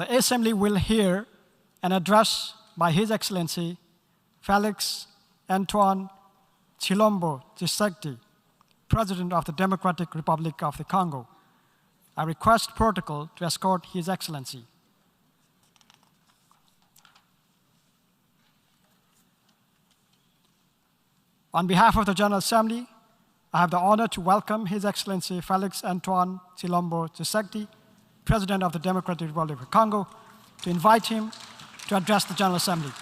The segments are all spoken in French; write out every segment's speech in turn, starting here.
The Assembly will hear an address by His Excellency Felix Antoine Tshilombo Tshisekedi, President of the Democratic Republic of the Congo. I request protocol to escort His Excellency. On behalf of the General Assembly, I have the honor to welcome His Excellency Felix Antoine Tshilombo Tshisekedi, President of the Democratic Republic of Congo, to invite him to address the General Assembly.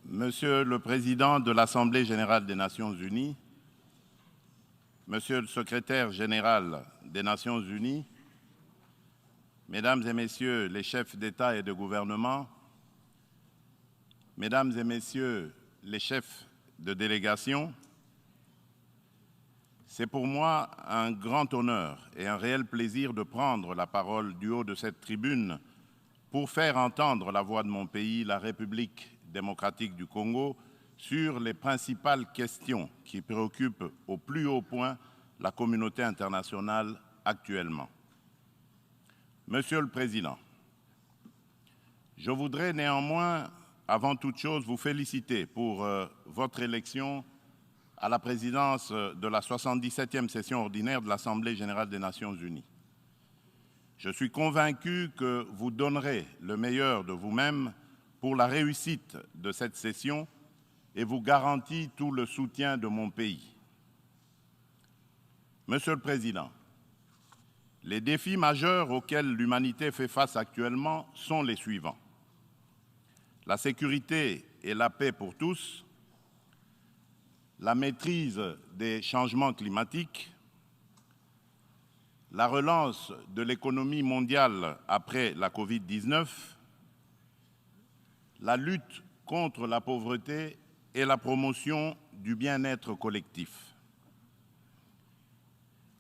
Monsieur le Président de l'Assemblée générale des Nations unies, Monsieur le Secrétaire général des Nations unies, Mesdames et Messieurs les chefs d'État et de gouvernement, Mesdames et Messieurs les chefs de délégation, c'est pour moi un grand honneur et un réel plaisir de prendre la parole du haut de cette tribune pour faire entendre la voix de mon pays, la République démocratique du Congo, sur les principales questions qui préoccupent au plus haut point la communauté internationale actuellement. Monsieur le Président, je voudrais néanmoins, avant toute chose, vous féliciter pour votre élection à la présidence de la 77e session ordinaire de l'Assemblée générale des Nations unies. Je suis convaincu que vous donnerez le meilleur de vous-même pour la réussite de cette session et vous garantis tout le soutien de mon pays. Monsieur le Président, les défis majeurs auxquels l'humanité fait face actuellement sont les suivants. La sécurité et la paix pour tous, la maîtrise des changements climatiques, la relance de l'économie mondiale après la Covid-19, la lutte contre la pauvreté et la promotion du bien-être collectif.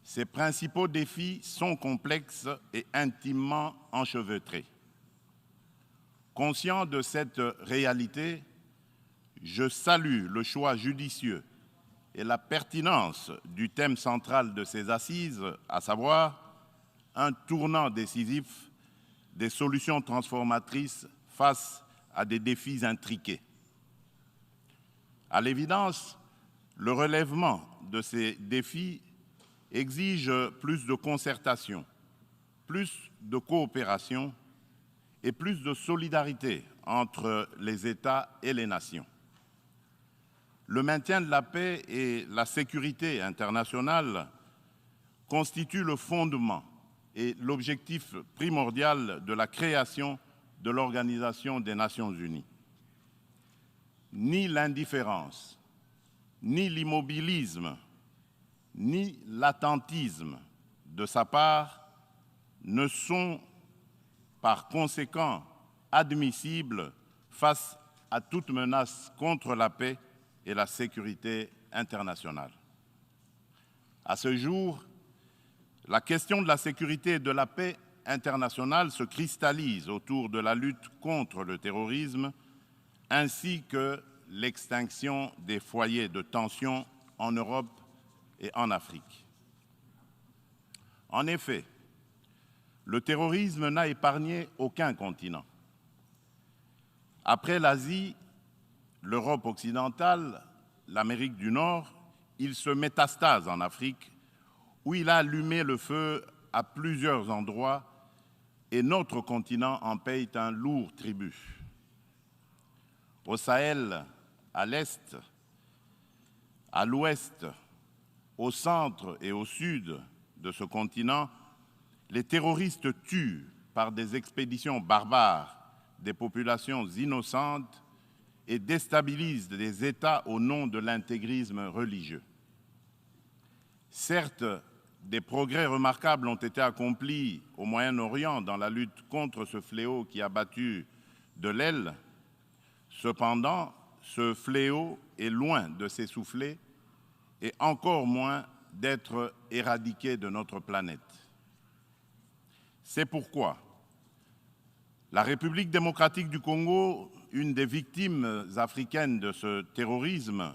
Ces principaux défis sont complexes et intimement enchevêtrés. Conscient de cette réalité, je salue le choix judicieux et la pertinence du thème central de ces assises, à savoir un tournant décisif des solutions transformatrices face à des défis intriqués. À l'évidence, le relèvement de ces défis exige plus de concertation, plus de coopération et plus de solidarité entre les États et les nations. Le maintien de la paix et la sécurité internationale constituent le fondement et l'objectif primordial de la création de l'Organisation des Nations unies. Ni l'indifférence, ni l'immobilisme, ni l'attentisme de sa part ne sont par conséquent admissibles face à toute menace contre la paix et la sécurité internationale. À ce jour, la question de la sécurité et de la paix internationale se cristallise autour de la lutte contre le terrorisme ainsi que l'extinction des foyers de tension en Europe et en Afrique. En effet, le terrorisme n'a épargné aucun continent. Après l'Asie, l'Europe occidentale, l'Amérique du Nord, il se métastase en Afrique, où il a allumé le feu à plusieurs endroits et notre continent en paye un lourd tribut. Au Sahel, à l'Est, à l'Ouest, au centre et au sud de ce continent, les terroristes tuent par des expéditions barbares des populations innocentes et déstabilisent des États au nom de l'intégrisme religieux. Certes, des progrès remarquables ont été accomplis au Moyen-Orient dans la lutte contre ce fléau qui a battu de l'aile. Cependant, ce fléau est loin de s'essouffler et encore moins d'être éradiqué de notre planète. C'est pourquoi la République démocratique du Congo, une des victimes africaines de ce terrorisme,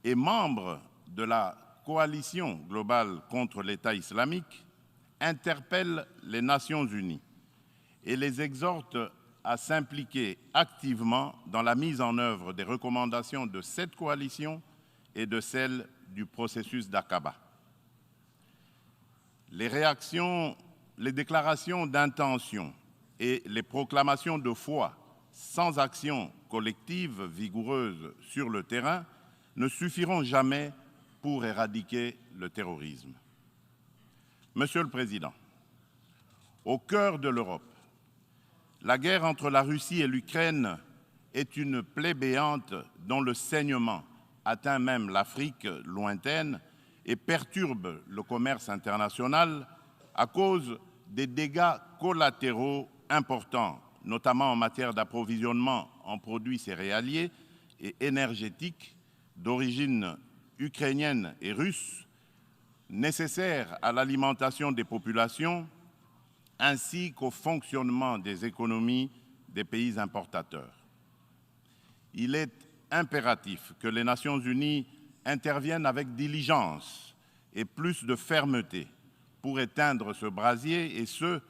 est membre de la coalition globale contre l'État islamique interpelle les Nations unies et les exhorte à s'impliquer activement dans la mise en œuvre des recommandations de cette coalition et de celles du processus d'Aqaba. Les déclarations d'intention et les proclamations de foi sans action collective vigoureuse sur le terrain ne suffiront jamais pour éradiquer le terrorisme. Monsieur le Président, au cœur de l'Europe, la guerre entre la Russie et l'Ukraine est une plaie béante dont le saignement atteint même l'Afrique lointaine et perturbe le commerce international à cause des dégâts collatéraux importants, notamment en matière d'approvisionnement en produits céréaliers et énergétiques d'origine ukrainienne et russe, nécessaires à l'alimentation des populations ainsi qu'au fonctionnement des économies des pays importateurs. Il est impératif que les Nations unies interviennent avec diligence et plus de fermeté pour éteindre ce brasier, et ce,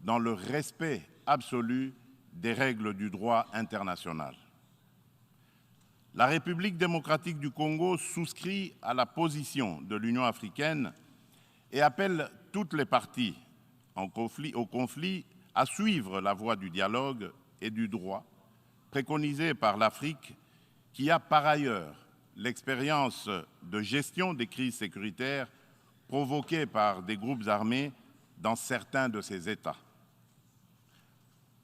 dans le respect absolu des règles du droit international. La République démocratique du Congo souscrit à la position de l'Union africaine et appelle toutes les parties au conflit à suivre la voie du dialogue et du droit préconisée par l'Afrique, qui a par ailleurs l'expérience de gestion des crises sécuritaires provoquées par des groupes armés dans certains de ses États.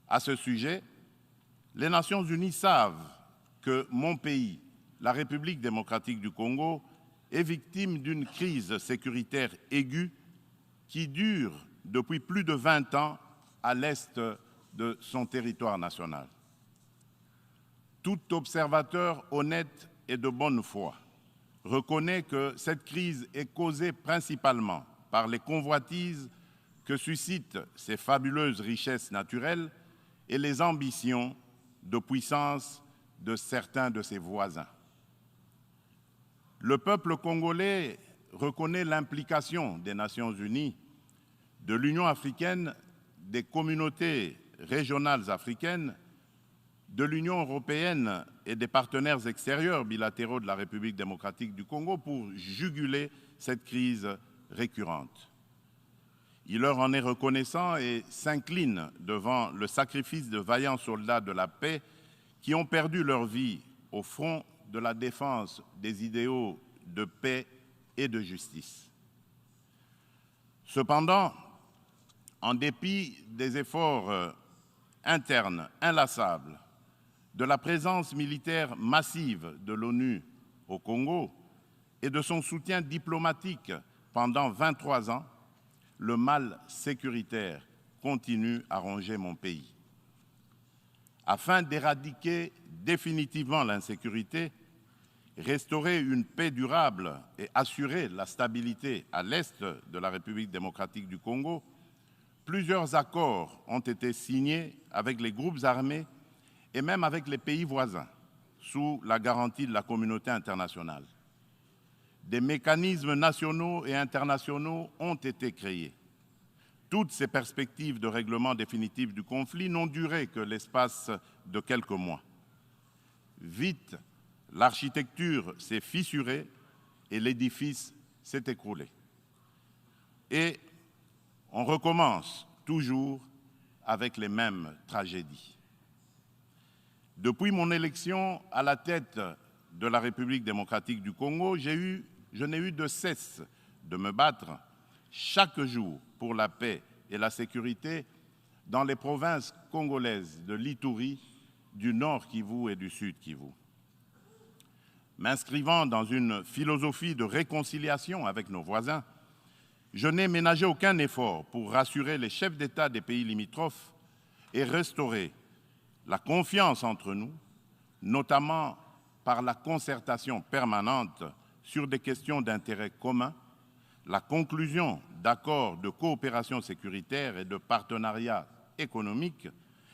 À ce sujet, les Nations unies savent que mon pays, la République démocratique du Congo, est victime d'une crise sécuritaire aiguë qui dure depuis plus de 20 ans à l'est de son territoire national. Tout observateur honnête et de bonne foi reconnaît que cette crise est causée principalement par les convoitises que suscitent ces fabuleuses richesses naturelles et les ambitions de puissance de certains de ses voisins. Le peuple congolais reconnaît l'implication des Nations unies, de l'Union africaine, des communautés régionales africaines, de l'Union européenne et des partenaires extérieurs bilatéraux de la République démocratique du Congo pour juguler cette crise récurrente. Il leur en est reconnaissant et s'incline devant le sacrifice de vaillants soldats de la paix qui ont perdu leur vie au front de la défense des idéaux de paix et de justice. Cependant, en dépit des efforts internes inlassables, de la présence militaire massive de l'ONU au Congo et de son soutien diplomatique pendant 23 ans, le mal sécuritaire continue à ronger mon pays. Afin d'éradiquer définitivement l'insécurité, restaurer une paix durable et assurer la stabilité à l'est de la République démocratique du Congo, plusieurs accords ont été signés avec les groupes armés et même avec les pays voisins, sous la garantie de la communauté internationale. Des mécanismes nationaux et internationaux ont été créés. Toutes ces perspectives de règlement définitif du conflit n'ont duré que l'espace de quelques mois. Vite, l'architecture s'est fissurée et l'édifice s'est écroulé. Et on recommence toujours avec les mêmes tragédies. Depuis mon élection à la tête de la République démocratique du Congo, je n'ai eu de cesse de me battre chaque jour pour la paix et la sécurité dans les provinces congolaises de l'Ituri, du Nord Kivu et du Sud Kivu. M'inscrivant dans une philosophie de réconciliation avec nos voisins, je n'ai ménagé aucun effort pour rassurer les chefs d'État des pays limitrophes et restaurer la confiance entre nous, notamment par la concertation permanente sur des questions d'intérêt commun, la conclusion d'accords de coopération sécuritaire et de partenariat économique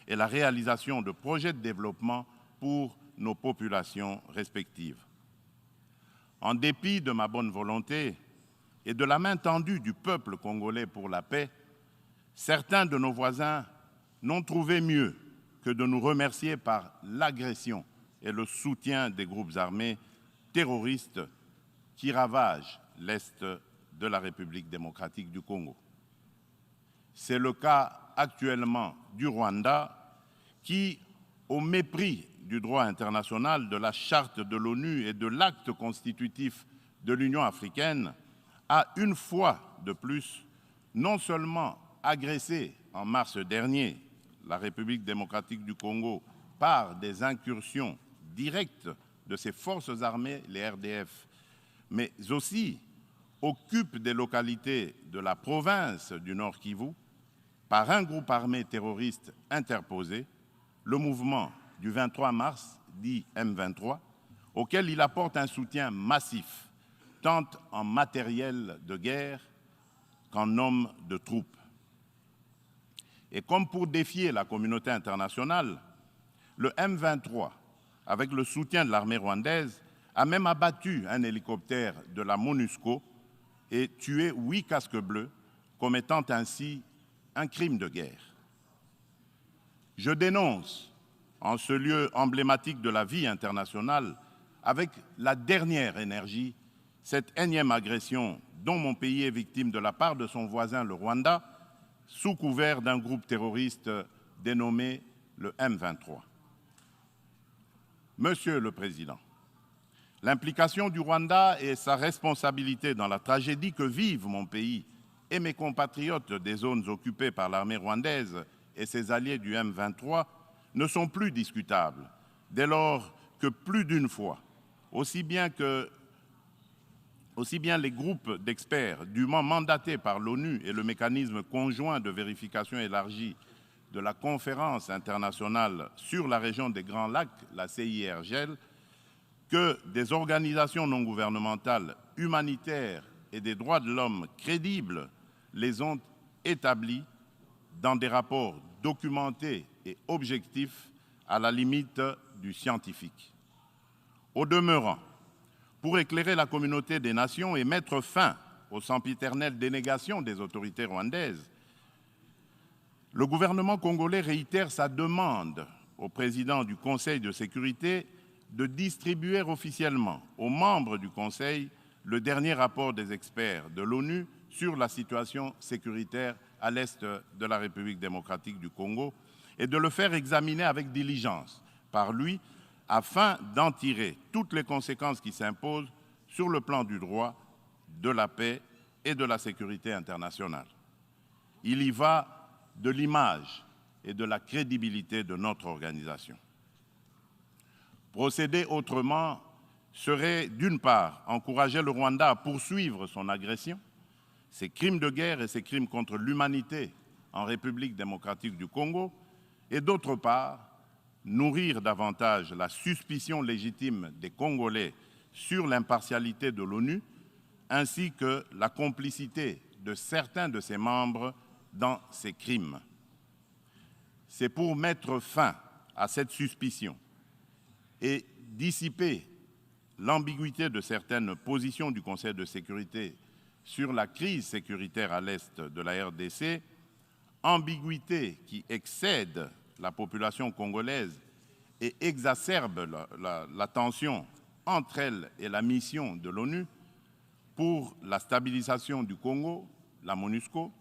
et la réalisation de projets de développement pour nos populations respectives. En dépit de ma bonne volonté et de la main tendue du peuple congolais pour la paix, certains de nos voisins n'ont trouvé mieux que de nous remercier par l'agression et le soutien des groupes armés terroristes qui ravagent l'Est de la République démocratique du Congo. C'est le cas actuellement du Rwanda qui, au mépris du droit international, de la charte de l'ONU et de l'acte constitutif de l'Union africaine, a une fois de plus non seulement agressé en mars dernier la République démocratique du Congo par des incursions directes de ses forces armées, les RDF, mais aussi occupe des localités de la province du Nord Kivu par un groupe armé terroriste interposé, le mouvement du 23 mars, dit M23, auquel il apporte un soutien massif, tant en matériel de guerre qu'en hommes de troupes. Et comme pour défier la communauté internationale, le M23, avec le soutien de l'armée rwandaise, a même abattu un hélicoptère de la MONUSCO et tué 8 casques bleus, commettant ainsi un crime de guerre. Je dénonce, en ce lieu emblématique de la vie internationale, avec la dernière énergie, cette énième agression dont mon pays est victime de la part de son voisin le Rwanda, sous couvert d'un groupe terroriste dénommé le M23. Monsieur le Président, l'implication du Rwanda et sa responsabilité dans la tragédie que vivent mon pays et mes compatriotes des zones occupées par l'armée rwandaise et ses alliés du M23 ne sont plus discutables, dès lors que plus d'une fois, aussi bien les groupes d'experts dûment mandatés par l'ONU et le mécanisme conjoint de vérification élargie de la conférence internationale sur la région des Grands Lacs, la CIRGL, que des organisations non gouvernementales humanitaires et des droits de l'homme crédibles les ont établis dans des rapports documentés et objectifs à la limite du scientifique. Au demeurant, pour éclairer la communauté des nations et mettre fin aux sempiternelles dénégations des autorités rwandaises, le gouvernement congolais réitère sa demande au président du Conseil de sécurité de distribuer officiellement aux membres du Conseil le dernier rapport des experts de l'ONU sur la situation sécuritaire à l'est de la République démocratique du Congo et de le faire examiner avec diligence par lui afin d'en tirer toutes les conséquences qui s'imposent sur le plan du droit, de la paix et de la sécurité internationale. Il y va de l'image et de la crédibilité de notre organisation. Procéder autrement serait, d'une part, encourager le Rwanda à poursuivre son agression, ses crimes de guerre et ses crimes contre l'humanité en République démocratique du Congo, et d'autre part, nourrir davantage la suspicion légitime des Congolais sur l'impartialité de l'ONU, ainsi que la complicité de certains de ses membres dans ces crimes. C'est pour mettre fin à cette suspicion et dissiper l'ambiguïté de certaines positions du Conseil de sécurité sur la crise sécuritaire à l'est de la RDC, ambiguïté qui excède la population congolaise et exacerbe la tension entre elle et la mission de l'ONU pour la stabilisation du Congo, la MONUSCO,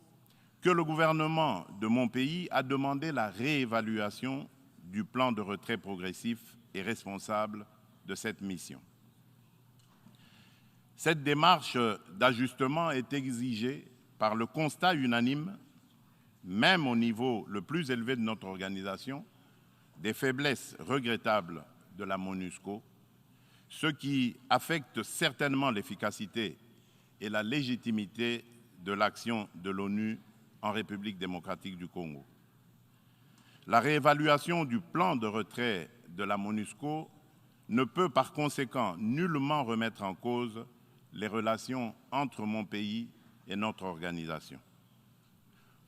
que le gouvernement de mon pays a demandé la réévaluation du plan de retrait progressif et responsable de cette mission. Cette démarche d'ajustement est exigée par le constat unanime, même au niveau le plus élevé de notre organisation, des faiblesses regrettables de la MONUSCO, ce qui affecte certainement l'efficacité et la légitimité de l'action de l'ONU en République démocratique du Congo. La réévaluation du plan de retrait de la MONUSCO ne peut par conséquent nullement remettre en cause les relations entre mon pays et notre organisation.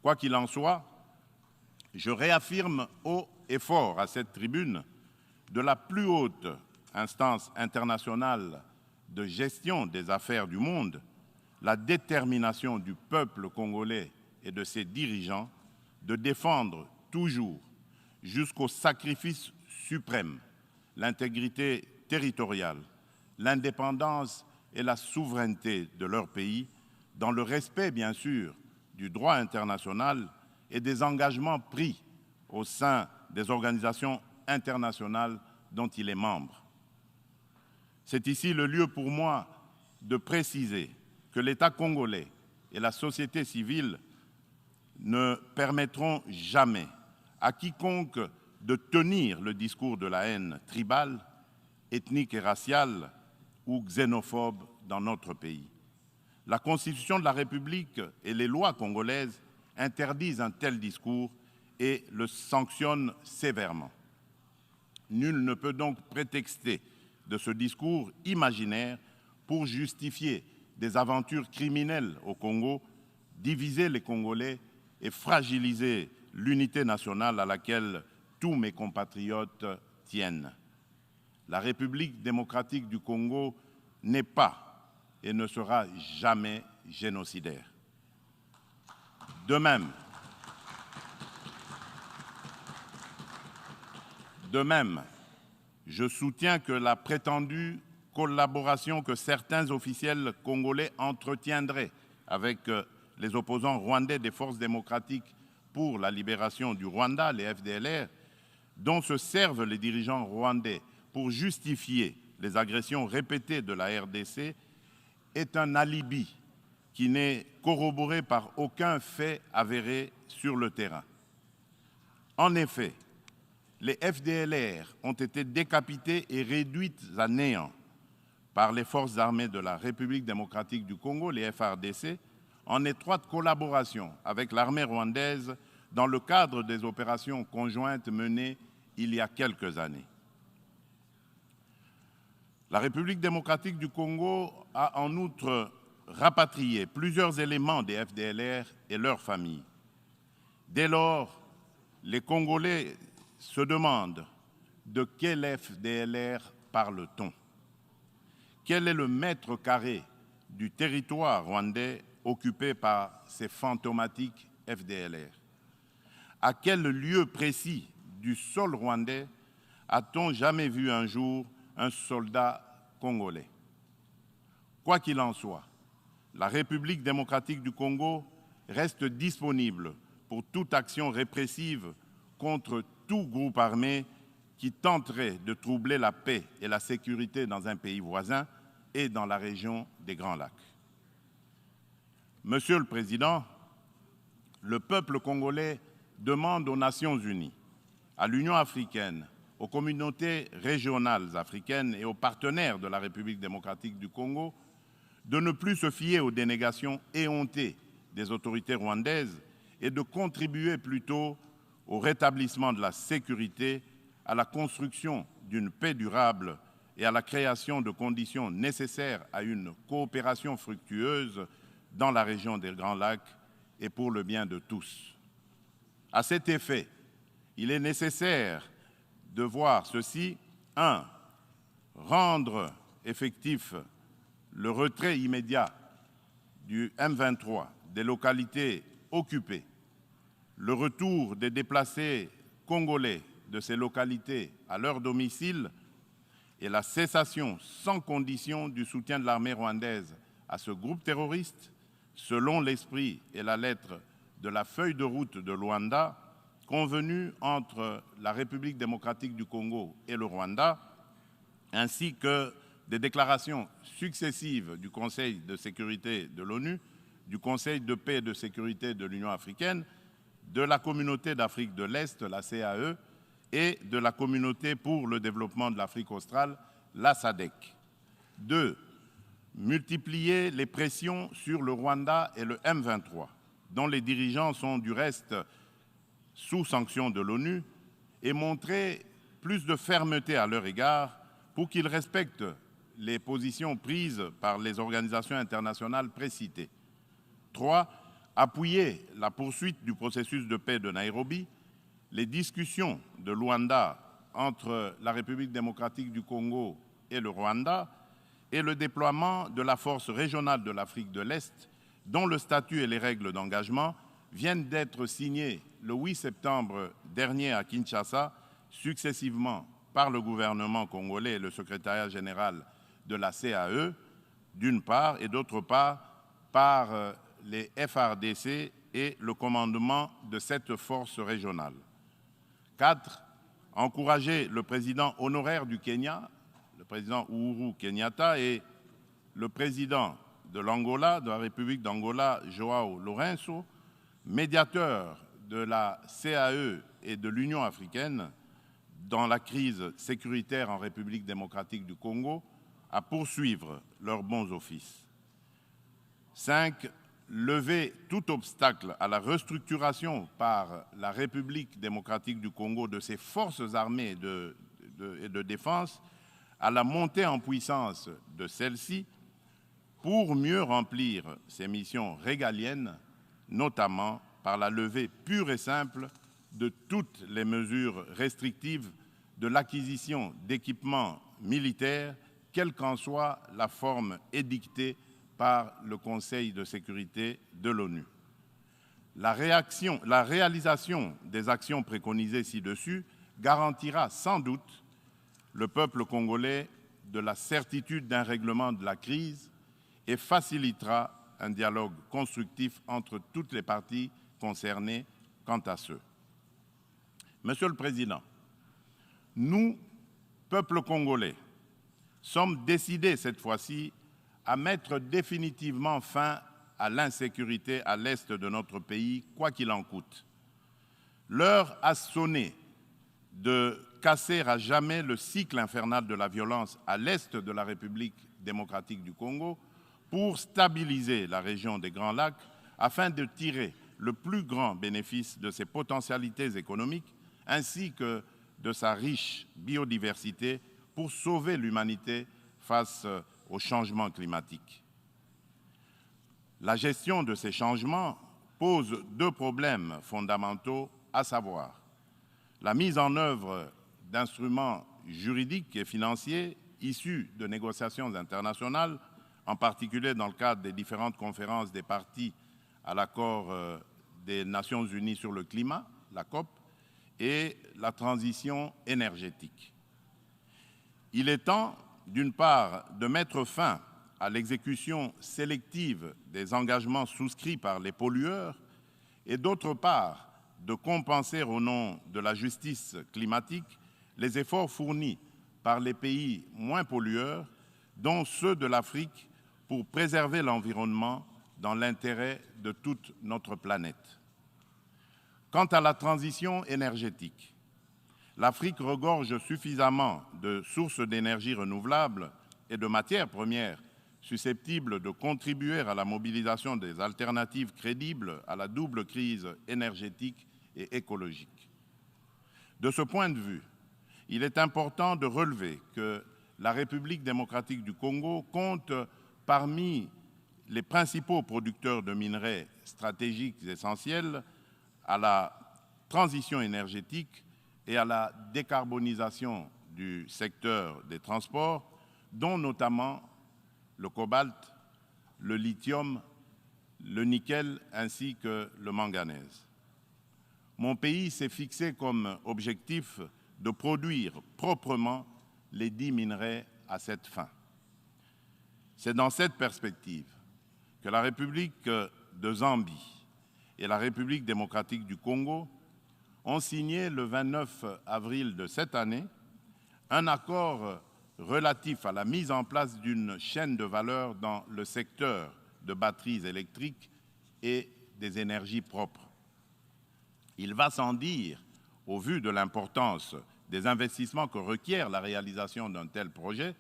Quoi qu'il en soit, je réaffirme haut et fort à cette tribune de la plus haute instance internationale de gestion des affaires du monde, la détermination du peuple congolais et de ses dirigeants de défendre toujours, jusqu'au sacrifice suprême, l'intégrité territoriale, l'indépendance et la souveraineté de leur pays, dans le respect, bien sûr, du droit international et des engagements pris au sein des organisations internationales dont il est membre. C'est ici le lieu pour moi de préciser que l'État congolais et la société civile ne permettront jamais à quiconque de tenir le discours de la haine tribale, ethnique et raciale ou xénophobe dans notre pays. La Constitution de la République et les lois congolaises interdisent un tel discours et le sanctionnent sévèrement. Nul ne peut donc prétexter de ce discours imaginaire pour justifier des aventures criminelles au Congo, diviser les Congolais et fragiliser l'unité nationale à laquelle tous mes compatriotes tiennent. La République démocratique du Congo n'est pas et ne sera jamais génocidaire. De même, je soutiens que la prétendue collaboration que certains officiels congolais entretiendraient avec les opposants rwandais des forces démocratiques pour la libération du Rwanda, les FDLR, dont se servent les dirigeants rwandais pour justifier les agressions répétées de la RDC, est un alibi qui n'est corroboré par aucun fait avéré sur le terrain. En effet, les FDLR ont été décapités et réduites à néant par les forces armées de la République démocratique du Congo, les FARDC, en étroite collaboration avec l'armée rwandaise dans le cadre des opérations conjointes menées il y a quelques années. La République démocratique du Congo a en outre rapatrié plusieurs éléments des FDLR et leurs familles. Dès lors, les Congolais se demandent de quel FDLR parle-t-on? Quel est le mètre carré du territoire rwandais occupé par ces fantomatiques FDLR? À quel lieu précis du sol rwandais a-t-on jamais vu un jour un soldat congolais? Quoi qu'il en soit, la République démocratique du Congo reste disponible pour toute action répressive contre tout groupe armé qui tenterait de troubler la paix et la sécurité dans un pays voisin et dans la région des Grands Lacs. Monsieur le Président, le peuple congolais demande aux Nations unies, à l'Union africaine, aux communautés régionales africaines et aux partenaires de la République démocratique du Congo de ne plus se fier aux dénégations éhontées des autorités rwandaises et de contribuer plutôt au rétablissement de la sécurité, à la construction d'une paix durable et à la création de conditions nécessaires à une coopération fructueuse dans la région des Grands Lacs et pour le bien de tous. À cet effet, il est nécessaire de voir ceci. 1. Rendre effectif le retrait immédiat du M23 des localités occupées, le retour des déplacés congolais de ces localités à leur domicile et la cessation sans condition du soutien de l'armée rwandaise à ce groupe terroriste, selon l'esprit et la lettre de la feuille de route de Luanda, convenue entre la République démocratique du Congo et le Rwanda, ainsi que des déclarations successives du Conseil de sécurité de l'ONU, du Conseil de paix et de sécurité de l'Union africaine, de la Communauté d'Afrique de l'Est, la CAE, et de la Communauté pour le développement de l'Afrique australe, la SADC. 2. Multiplier les pressions sur le Rwanda et le M23, dont les dirigeants sont du reste sous sanction de l'ONU, et montrer plus de fermeté à leur égard pour qu'ils respectent les positions prises par les organisations internationales précitées. 3. Appuyer la poursuite du processus de paix de Nairobi, les discussions de Luanda entre la République démocratique du Congo et le Rwanda, et le déploiement de la force régionale de l'Afrique de l'Est, dont le statut et les règles d'engagement viennent d'être signés le 8 septembre dernier à Kinshasa, successivement par le gouvernement congolais et le secrétariat général de la CAE, d'une part, et d'autre part, par les FARDC et le commandement de cette force régionale. 4. Encourager le président honoraire du Kenya, le président Uhuru Kenyatta, et le président de l'Angola, de la République d'Angola, João Lourenço, médiateur de la CAE et de l'Union africaine dans la crise sécuritaire en République démocratique du Congo, à poursuivre leurs bons offices. 5. Lever tout obstacle à la restructuration par la République démocratique du Congo de ses forces armées et de défense, à la montée en puissance de celles-ci pour mieux remplir ses missions régaliennes, notamment par la levée pure et simple de toutes les mesures restrictives de l'acquisition d'équipements militaires, quelle qu'en soit la forme édictée par le Conseil de sécurité de l'ONU. La réalisation des actions préconisées ci-dessus garantira sans doute le peuple congolais de la certitude d'un règlement de la crise et facilitera un dialogue constructif entre toutes les parties concernées quant à ce. Monsieur le Président, nous, peuple congolais, sommes décidés cette fois-ci à mettre définitivement fin à l'insécurité à l'est de notre pays, quoi qu'il en coûte. L'heure a sonné de casser à jamais le cycle infernal de la violence à l'est de la République démocratique du Congo pour stabiliser la région des Grands Lacs afin de tirer le plus grand bénéfice de ses potentialités économiques ainsi que de sa riche biodiversité pour sauver l'humanité face au changement climatique. La gestion de ces changements pose deux problèmes fondamentaux, à savoir la mise en œuvre d'instruments juridiques et financiers issus de négociations internationales, en particulier dans le cadre des différentes conférences des parties à l'accord des Nations Unies sur le climat, la COP, et la transition énergétique. Il est temps, d'une part, de mettre fin à l'exécution sélective des engagements souscrits par les pollueurs et d'autre part, de compenser au nom de la justice climatique les efforts fournis par les pays moins pollueurs, dont ceux de l'Afrique, pour préserver l'environnement dans l'intérêt de toute notre planète. Quant à la transition énergétique, l'Afrique regorge suffisamment de sources d'énergie renouvelables et de matières premières susceptibles de contribuer à la mobilisation des alternatives crédibles à la double crise énergétique et écologique. De ce point de vue, il est important de relever que la République démocratique du Congo compte parmi les principaux producteurs de minerais stratégiques essentiels à la transition énergétique et à la décarbonisation du secteur des transports, dont notamment le cobalt, le lithium, le nickel ainsi que le manganèse. Mon pays s'est fixé comme objectif de produire proprement les 10 minerais à cette fin. C'est dans cette perspective que la République de Zambie et la République démocratique du Congo ont signé le 29 avril de cette année un accord relatif à la mise en place d'une chaîne de valeur dans le secteur de batteries électriques et des énergies propres. Il va sans dire, au vu de l'importance des investissements que requiert la réalisation d'un tel projet,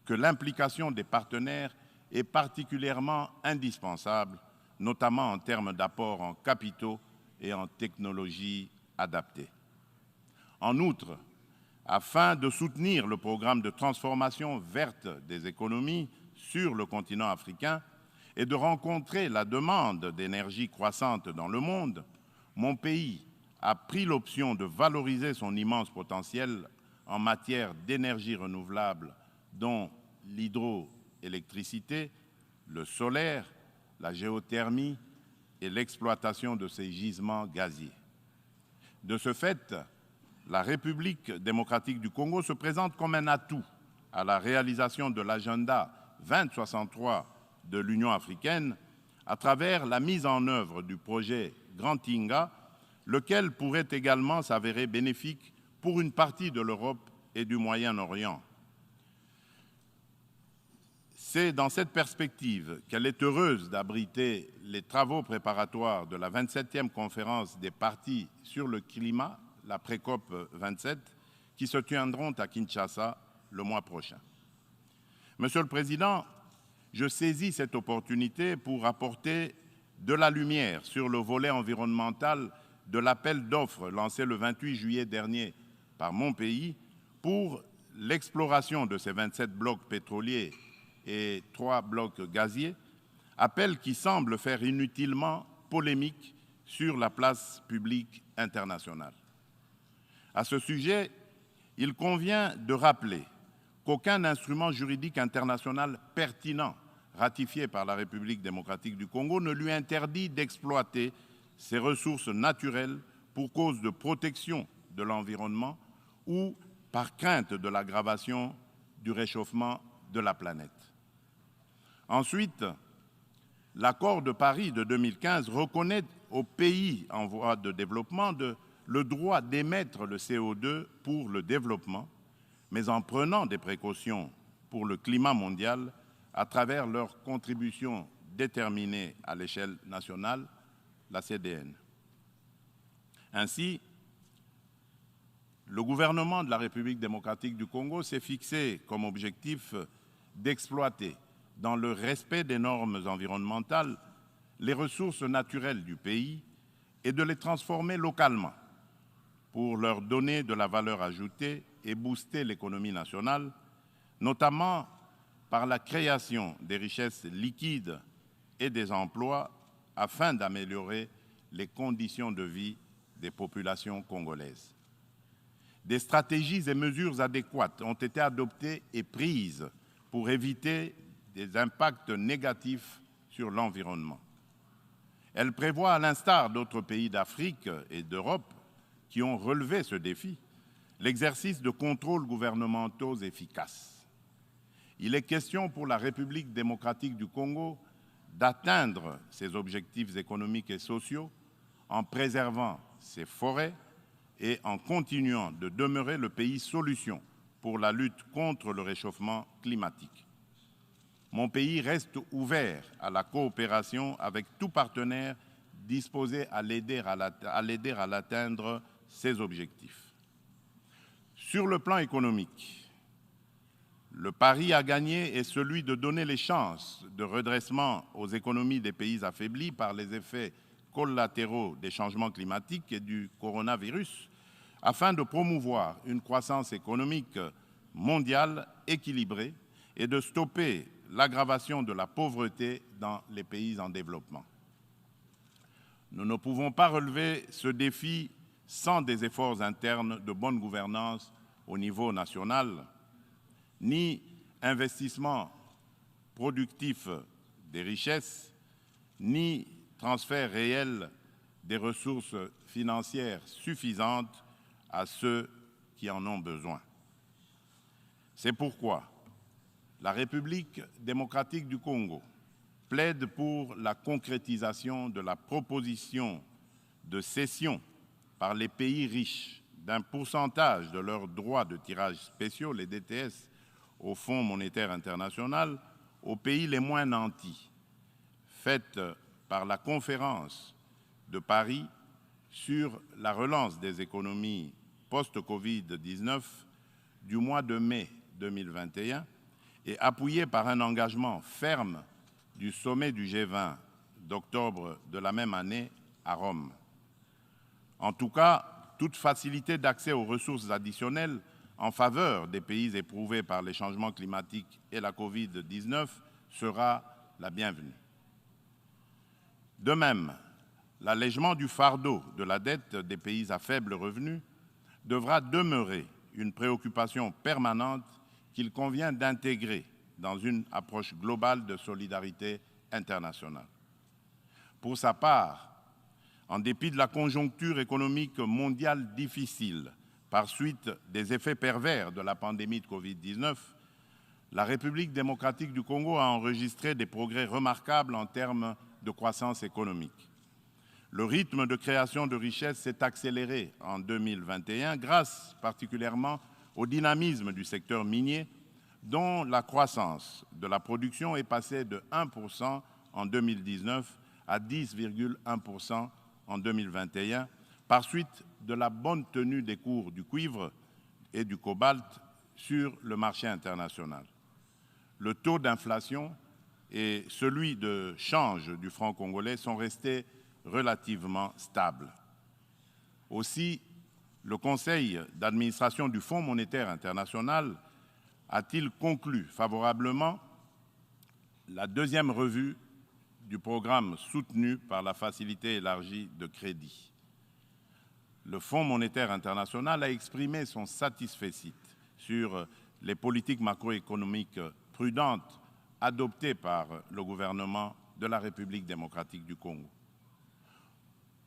que l'implication des partenaires est particulièrement indispensable, notamment en termes d'apport en capitaux et en technologies adaptées. En outre, afin de soutenir le programme de transformation verte des économies sur le continent africain et de rencontrer la demande d'énergie croissante dans le monde, mon pays a pris l'option de valoriser son immense potentiel en matière d'énergie renouvelable, dont l'hydroélectricité l'hydroélectricité, le solaire, la géothermie et l'exploitation de ces gisements gaziers. De ce fait, la République démocratique du Congo se présente comme un atout à la réalisation de l'agenda 2063 de l'Union africaine à travers la mise en œuvre du projet Grand Inga, lequel pourrait également s'avérer bénéfique pour une partie de l'Europe et du Moyen-Orient. C'est dans cette perspective qu'elle est heureuse d'abriter les travaux préparatoires de la 27e conférence des parties sur le climat, la pré-COP 27, qui se tiendront à Kinshasa le mois prochain. Monsieur le Président, je saisis cette opportunité pour apporter de la lumière sur le volet environnemental de l'appel d'offres lancé le 28 juillet dernier par mon pays pour l'exploration de ces 27 blocs pétroliers et 3 blocs gaziers, appel qui semble faire inutilement polémique sur la place publique internationale. À ce sujet, il convient de rappeler qu'aucun instrument juridique international pertinent ratifié par la République démocratique du Congo ne lui interdit d'exploiter ses ressources naturelles pour cause de protection de l'environnement ou par crainte de l'aggravation du réchauffement de la planète. Ensuite, l'accord de Paris de 2015 reconnaît aux pays en voie de développement le droit d'émettre le CO2 pour le développement, mais en prenant des précautions pour le climat mondial à travers leur contribution déterminée à l'échelle nationale, la CDN. Ainsi, le gouvernement de la République démocratique du Congo s'est fixé comme objectif d'exploiter, dans le respect des normes environnementales, les ressources naturelles du pays et de les transformer localement pour leur donner de la valeur ajoutée et booster l'économie nationale, notamment par la création des richesses liquides et des emplois afin d'améliorer les conditions de vie des populations congolaises. Des stratégies et mesures adéquates ont été adoptées et prises pour éviter des impacts négatifs sur l'environnement. Elle prévoit, à l'instar d'autres pays d'Afrique et d'Europe qui ont relevé ce défi, l'exercice de contrôles gouvernementaux efficaces. Il est question pour la République démocratique du Congo d'atteindre ses objectifs économiques et sociaux en préservant ses forêts et en continuant de demeurer le pays solution pour la lutte contre le réchauffement climatique. Mon pays reste ouvert à la coopération avec tout partenaire disposé à l'aider à l'atteindre ses objectifs. Sur le plan économique, le pari à gagner est celui de donner les chances de redressement aux économies des pays affaiblis par les effets collatéraux des changements climatiques et du coronavirus, afin de promouvoir une croissance économique mondiale équilibrée et de stopper l'aggravation de la pauvreté dans les pays en développement. Nous ne pouvons pas relever ce défi sans des efforts internes de bonne gouvernance au niveau national, ni investissement productif des richesses, ni transfert réel des ressources financières suffisantes à ceux qui en ont besoin. C'est pourquoi la République démocratique du Congo plaide pour la concrétisation de la proposition de cession par les pays riches d'un pourcentage de leurs droits de tirage spéciaux, les DTS, au Fonds monétaire international, aux pays les moins nantis, faite par la conférence de Paris sur la relance des économies post-Covid-19 du mois de mai 2021 et appuyée par un engagement ferme du sommet du G20 d'octobre de la même année à Rome. En tout cas, toute facilité d'accès aux ressources additionnelles en faveur des pays éprouvés par les changements climatiques et la Covid-19 sera la bienvenue. De même, l'allègement du fardeau de la dette des pays à faible revenu devra demeurer une préoccupation permanente qu'il convient d'intégrer dans une approche globale de solidarité internationale. Pour sa part, en dépit de la conjoncture économique mondiale difficile, par suite des effets pervers de la pandémie de Covid-19, la République démocratique du Congo a enregistré des progrès remarquables en termes de croissance économique. Le rythme de création de richesses s'est accéléré en 2021 grâce particulièrement au dynamisme du secteur minier dont la croissance de la production est passée de 1% en 2019 à 10,1% en 2021 par suite de la bonne tenue des cours du cuivre et du cobalt sur le marché international. Le taux d'inflation et celui de change du franc congolais sont restés relativement stables. Aussi, le Conseil d'administration du Fonds monétaire international a-t-il conclu favorablement la deuxième revue du programme soutenu par la Facilité élargie de crédit. Le Fonds monétaire international a exprimé son satisfecit sur les politiques macroéconomiques prudentes adoptées par le gouvernement de la République démocratique du Congo.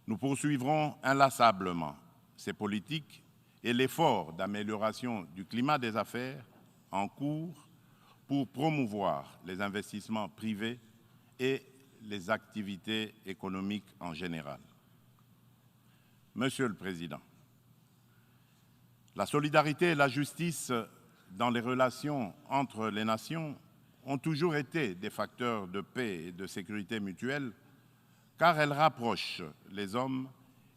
Nous poursuivrons inlassablement ces politiques et l'effort d'amélioration du climat des affaires en cours pour promouvoir les investissements privés et les activités économiques en général. Monsieur le Président, la solidarité et la justice dans les relations entre les nations ont toujours été des facteurs de paix et de sécurité mutuelle car elles rapprochent les hommes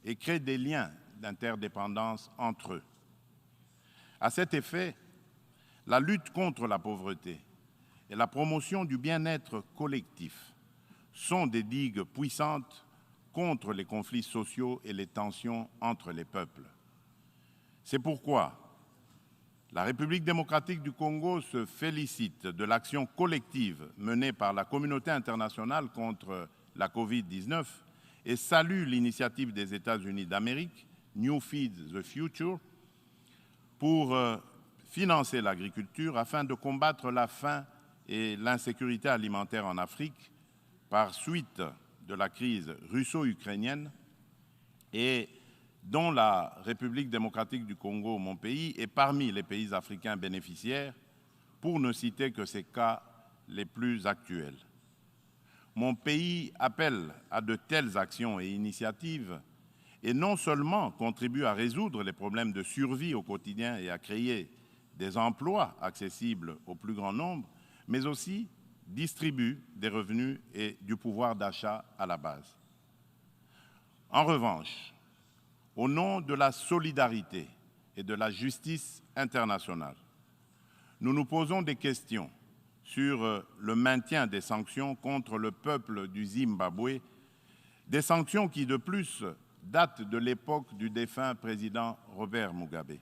et créent des liens d'interdépendance entre eux. À cet effet, la lutte contre la pauvreté et la promotion du bien-être collectif sont des digues puissantes contre les conflits sociaux et les tensions entre les peuples. C'est pourquoi la République démocratique du Congo se félicite de l'action collective menée par la communauté internationale contre la Covid-19 et salue l'initiative des États-Unis d'Amérique, New Feed the Future, pour financer l'agriculture afin de combattre la faim et l'insécurité alimentaire en Afrique par suite de la crise russo-ukrainienne et dont la République démocratique du Congo, mon pays, est parmi les pays africains bénéficiaires, pour ne citer que ces cas les plus actuels. Mon pays appelle à de telles actions et initiatives et non seulement contribue à résoudre les problèmes de survie au quotidien et à créer des emplois accessibles au plus grand nombre, mais aussi distribue des revenus et du pouvoir d'achat à la base. En revanche, au nom de la solidarité et de la justice internationale, nous nous posons des questions sur le maintien des sanctions contre le peuple du Zimbabwe, des sanctions qui, de plus, datent de l'époque du défunt président Robert Mugabe.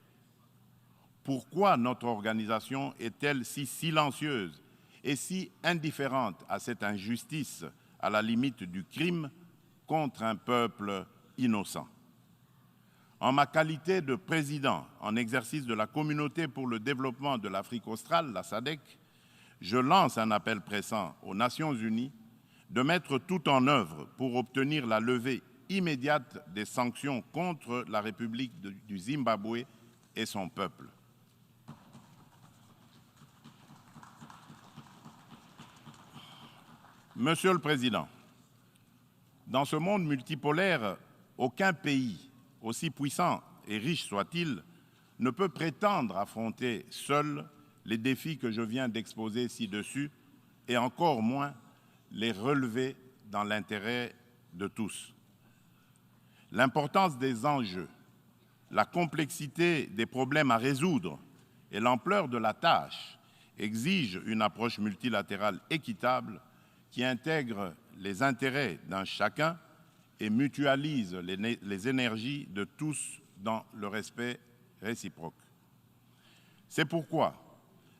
Pourquoi notre organisation est-elle si silencieuse et si indifférente à cette injustice, à la limite du crime, contre un peuple innocent? En ma qualité de président en exercice de la Communauté pour le développement de l'Afrique australe, la SADC, je lance un appel pressant aux Nations unies de mettre tout en œuvre pour obtenir la levée immédiate des sanctions contre la République du Zimbabwe et son peuple. Monsieur le Président, dans ce monde multipolaire, aucun pays, aussi puissant et riche soit-il, ne peut prétendre affronter seul les défis que je viens d'exposer ci-dessus et encore moins les relever dans l'intérêt de tous. L'importance des enjeux, la complexité des problèmes à résoudre et l'ampleur de la tâche exigent une approche multilatérale équitable qui intègre les intérêts d'un chacun et mutualise les énergies de tous dans le respect réciproque. C'est pourquoi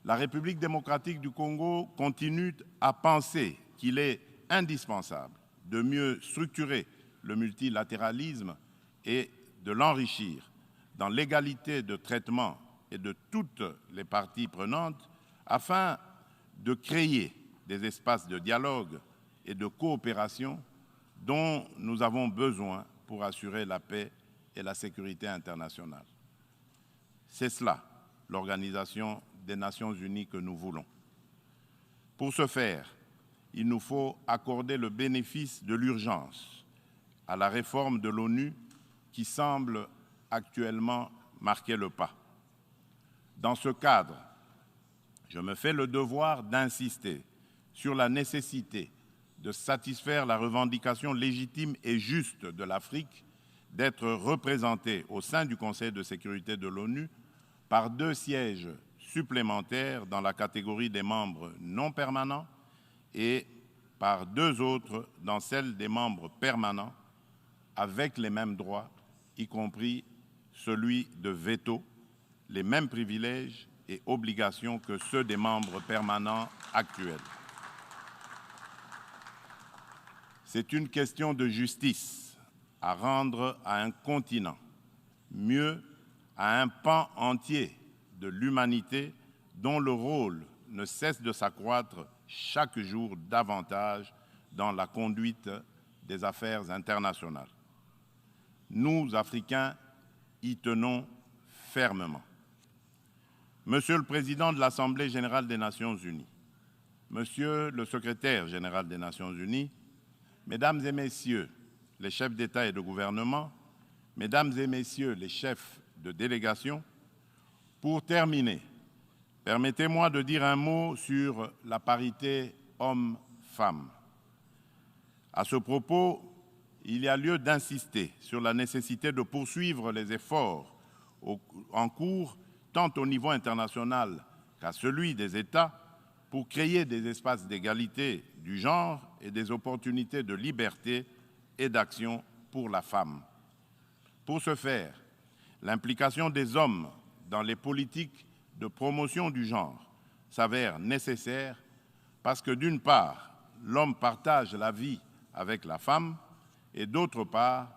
la République démocratique du Congo continue à penser qu'il est indispensable de mieux structurer le multilatéralisme et de l'enrichir dans l'égalité de traitement et de toutes les parties prenantes afin de créer des espaces de dialogue et de coopération dont nous avons besoin pour assurer la paix et la sécurité internationale. C'est cela, l'Organisation des Nations Unies que nous voulons. Pour ce faire, il nous faut accorder le bénéfice de l'urgence à la réforme de l'ONU qui semble actuellement marquer le pas. Dans ce cadre, je me fais le devoir d'insister sur la nécessité de satisfaire la revendication légitime et juste de l'Afrique d'être représentée au sein du Conseil de sécurité de l'ONU par 2 sièges supplémentaires dans la catégorie des membres non permanents et par 2 autres dans celle des membres permanents avec les mêmes droits, y compris celui de veto, les mêmes privilèges et obligations que ceux des membres permanents actuels. C'est une question de justice à rendre à un continent, mieux à un pan entier de l'humanité dont le rôle ne cesse de s'accroître chaque jour davantage dans la conduite des affaires internationales. Nous, Africains, y tenons fermement. Monsieur le Président de l'Assemblée générale des Nations unies, Monsieur le Secrétaire général des Nations unies, Mesdames et Messieurs les chefs d'État et de gouvernement, Mesdames et Messieurs les chefs de délégation, pour terminer, permettez-moi de dire un mot sur la parité hommes-femmes. À ce propos, il y a lieu d'insister sur la nécessité de poursuivre les efforts en cours, tant au niveau international qu'à celui des États, pour créer des espaces d'égalité du genre et des opportunités de liberté et d'action pour la femme. Pour ce faire, l'implication des hommes dans les politiques de promotion du genre s'avère nécessaire parce que, d'une part, l'homme partage la vie avec la femme et, d'autre part,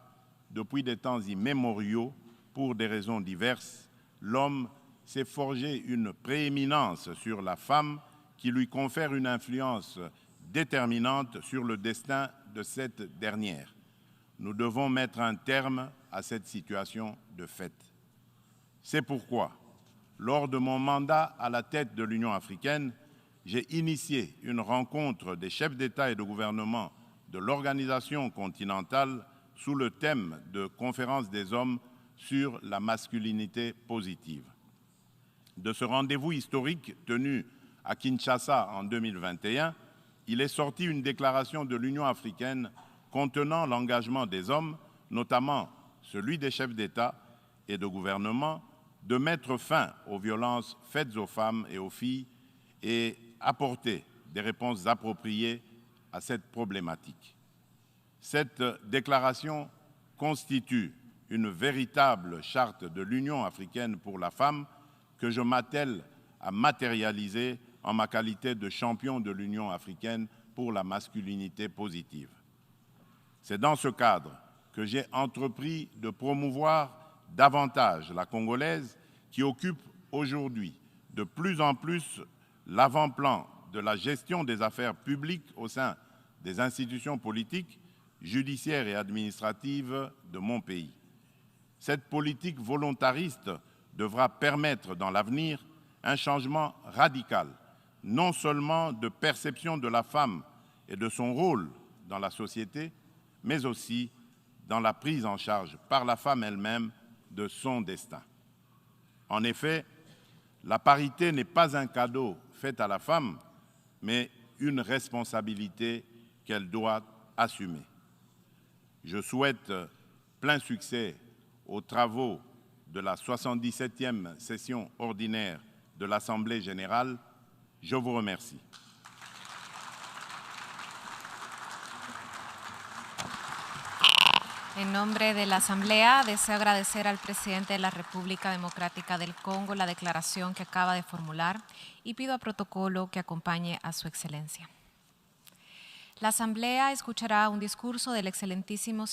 depuis des temps immémoriaux, pour des raisons diverses, l'homme s'est forgé une prééminence sur la femme qui lui confère une influence déterminante sur le destin de cette dernière. Nous devons mettre un terme à cette situation de fait. C'est pourquoi, lors de mon mandat à la tête de l'Union africaine, j'ai initié une rencontre des chefs d'État et de gouvernement de l'organisation continentale sous le thème de Conférence des hommes sur la masculinité positive. De ce rendez-vous historique tenu à Kinshasa en 2021, il est sorti une déclaration de l'Union africaine contenant l'engagement des hommes, notamment celui des chefs d'État et de gouvernement, de mettre fin aux violences faites aux femmes et aux filles et apporter des réponses appropriées à cette problématique. Cette déclaration constitue une véritable charte de l'Union africaine pour la femme que je m'attelle à matérialiser en ma qualité de champion de l'Union africaine pour la masculinité positive. C'est dans ce cadre que j'ai entrepris de promouvoir davantage la Congolaise qui occupe aujourd'hui de plus en plus l'avant-plan de la gestion des affaires publiques au sein des institutions politiques, judiciaires et administratives de mon pays. Cette politique volontariste devra permettre dans l'avenir un changement radical, non seulement de perception de la femme et de son rôle dans la société, mais aussi dans la prise en charge par la femme elle-même de son destin. En effet, la parité n'est pas un cadeau fait à la femme, mais une responsabilité qu'elle doit assumer. Je souhaite plein succès aux travaux de la 77e session ordinaire de l'Assemblée générale. Je vous remercie. En nombre de la Asamblea, deseo agradecer al presidente de la República Democrática del Congo la declaración que acaba de formular y pido a protocolo que acompañe a su excelencia. La Asamblea escuchará un discurso del excelentísimo señor